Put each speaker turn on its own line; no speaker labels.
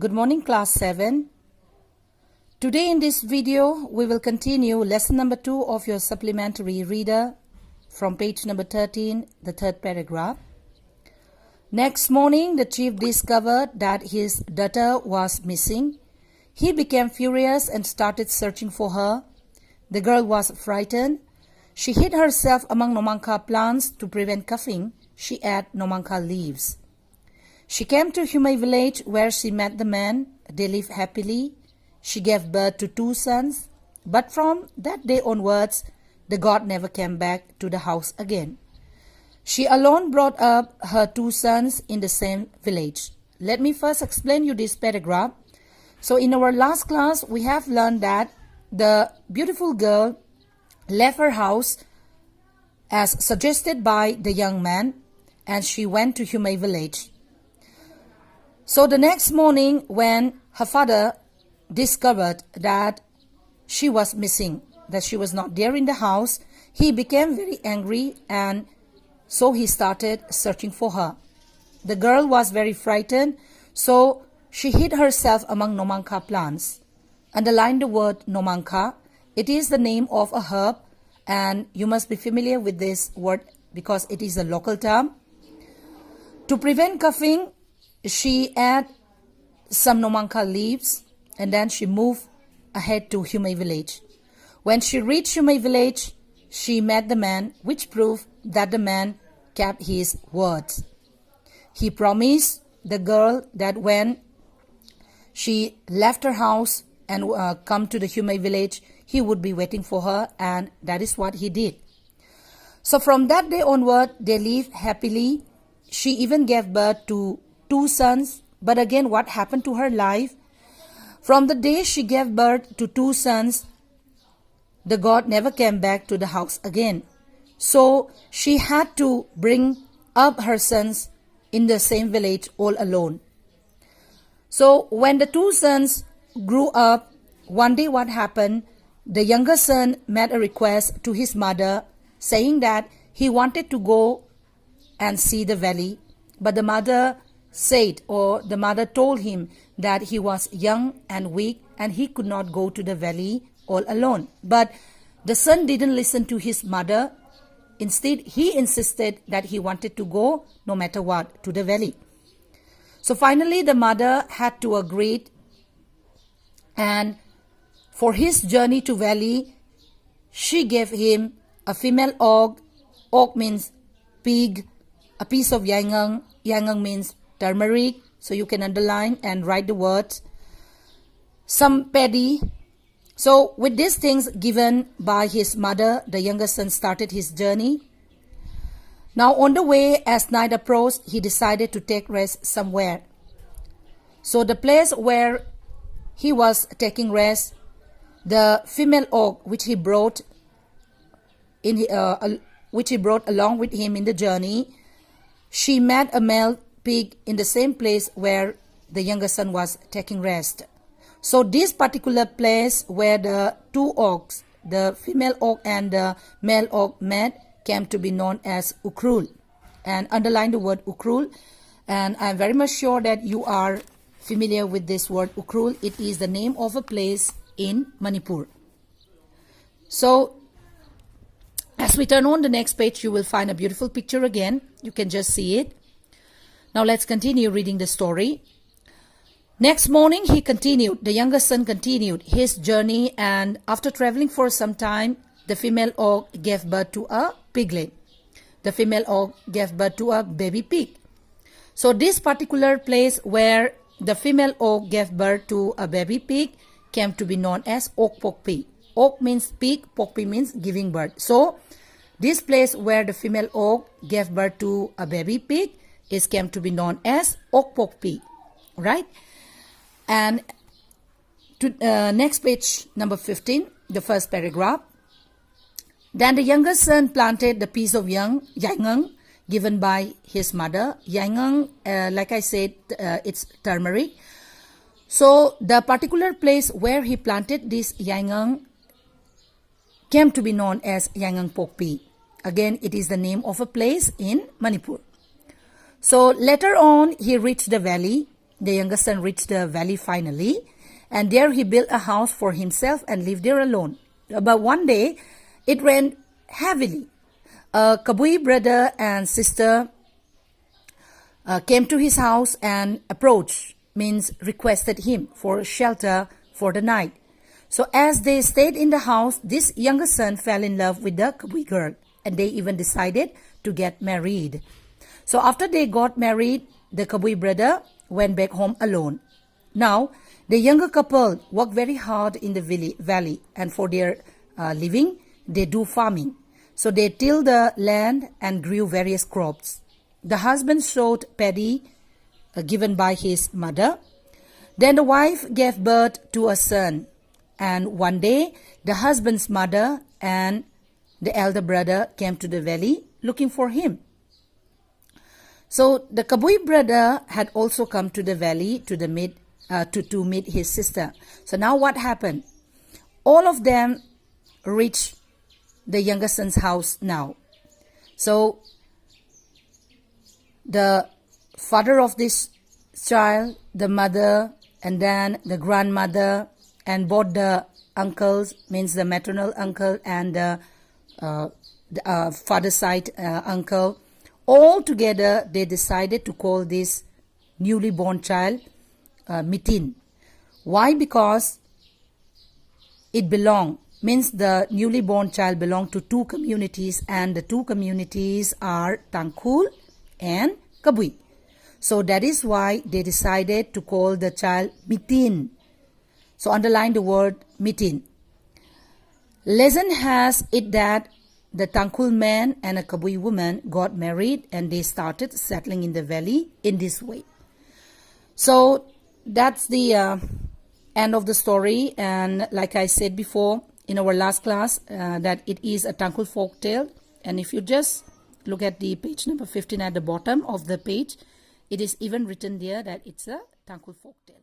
Good morning, class 7. Today in this video, we will continue lesson number 2 of your supplementary reader from page number 13, the third paragraph. Next morning, the chief discovered that his daughter was missing. He became furious and started searching for her. The girl was frightened. She hid herself among Nomanka plants to prevent coughing. She ate Nomanka leaves. She came to Humay village where she met the man. They lived happily. She gave birth to 2 sons. But from that day onwards, the god never came back to the house again. She alone brought up her 2 sons in the same village. Let me first explain you this paragraph. So in our last class, we have learned that the beautiful girl left her house as suggested by the young man, and she went to Humay village. So the next morning, when her father discovered that she was missing, that she was not there in the house, he became very angry, and so he started searching for her. The girl was very frightened, so she hid herself among Nomanka plants. Underline the word Nomanka. It is the name of a herb, and you must be familiar with this word because it is a local term. To prevent coughing, she ate some Nomanka leaves, and then she moved ahead to Humay village. When she reached Humay village, she met the man, which proved that the man kept his words. He promised the girl that when she left her house and come to the Humay village, he would be waiting for her, and that is what he did. So from that day onward, they lived happily. She even gave birth to 2 sons. But again, what happened to her life? From the day she gave birth to 2 sons, the god never came back to the house again. So she had to bring up her sons in the same village all alone. So when the 2 sons grew up, one day what happened? The younger son made a request to his mother saying that he wanted to go and see the valley. But the mother said, or the mother told him that he was young and weak and he could not go to the valley all alone. But the son didn't listen to his mother. Instead, he insisted that he wanted to go no matter what to the valley. So finally, the mother had to agree, and for his journey to valley, she gave him a female og. Og means pig, a piece of yangang. Yangang means turmeric, so you can underline and write the words. Some paddy. So with these things given by his mother, the younger son started his journey. Now on the way, as night approached, he decided to take rest somewhere. So the place where he was taking rest, the female og which he brought along with him in the journey, she met a male pig in the same place where the younger son was taking rest. So this particular place where the 2 ogs, the female og and the male og met, came to be known as Ukrul. And underline the word Ukrul. And I'm very much sure that you are familiar with this word Ukrul. It is the name of a place in Manipur. So as we turn on the next page, you will find a beautiful picture again. You can just see it. Now let's continue reading the story. Next morning, the younger son continued his journey, and after traveling for some time, the female og gave birth to a piglet. The female og gave birth to a baby pig. So this particular place where the female og gave birth to a baby pig came to be known as Ok Pokpi. Ok means pig, Pokpi means giving birth. So this place where the female og gave birth to a baby pig came to be known as Ok Pokpi, right? And to next page, number 15, the first paragraph. Then the younger son planted the piece of yangang given by his mother. Yangang, like I said, it's turmeric. So the particular place where he planted this yangang came to be known as Yangang Pokpi. Again, it is the name of a place in Manipur. So later on, he reached the valley. the younger son reached the valley finally, and there he built a house for himself and lived there alone. But one day, it rained heavily. A Kabui brother and sister came to his house and approached, means requested him for shelter for the night. So as they stayed in the house, this younger son fell in love with the Kabui girl, and they even decided to get married. So after they got married, the Kabui brother went back home alone. Now, the younger couple worked very hard in the valley, and for their living, they do farming. So they tilled the land and grew various crops. The husband sowed paddy given by his mother. Then the wife gave birth to a son. And one day, the husband's mother and the elder brother came to the valley looking for him. So the Kabui brother had also come to the valley to meet his sister. So now what happened? All of them reached the younger son's house now. So the father of this child, the mother, and then the grandmother, and both the uncles, means the maternal uncle and the father side uncle, all together they decided to call this newly born child Mitin. Why? Because it belonged, means the newly born child belonged to two communities, and the two communities are Tangkhul and Kabui. So that is why they decided to call the child Mitin. So underline the word Mitin. Legend has it that the Tangkhul man and a Kabui woman got married, and they started settling in the valley in this way. So that's the end of the story. And like I said before in our last class, that it is a Tangkhul folk tale. And if you just look at the page number 15 at the bottom of the page, it is even written there that it's a Tangkhul folk tale.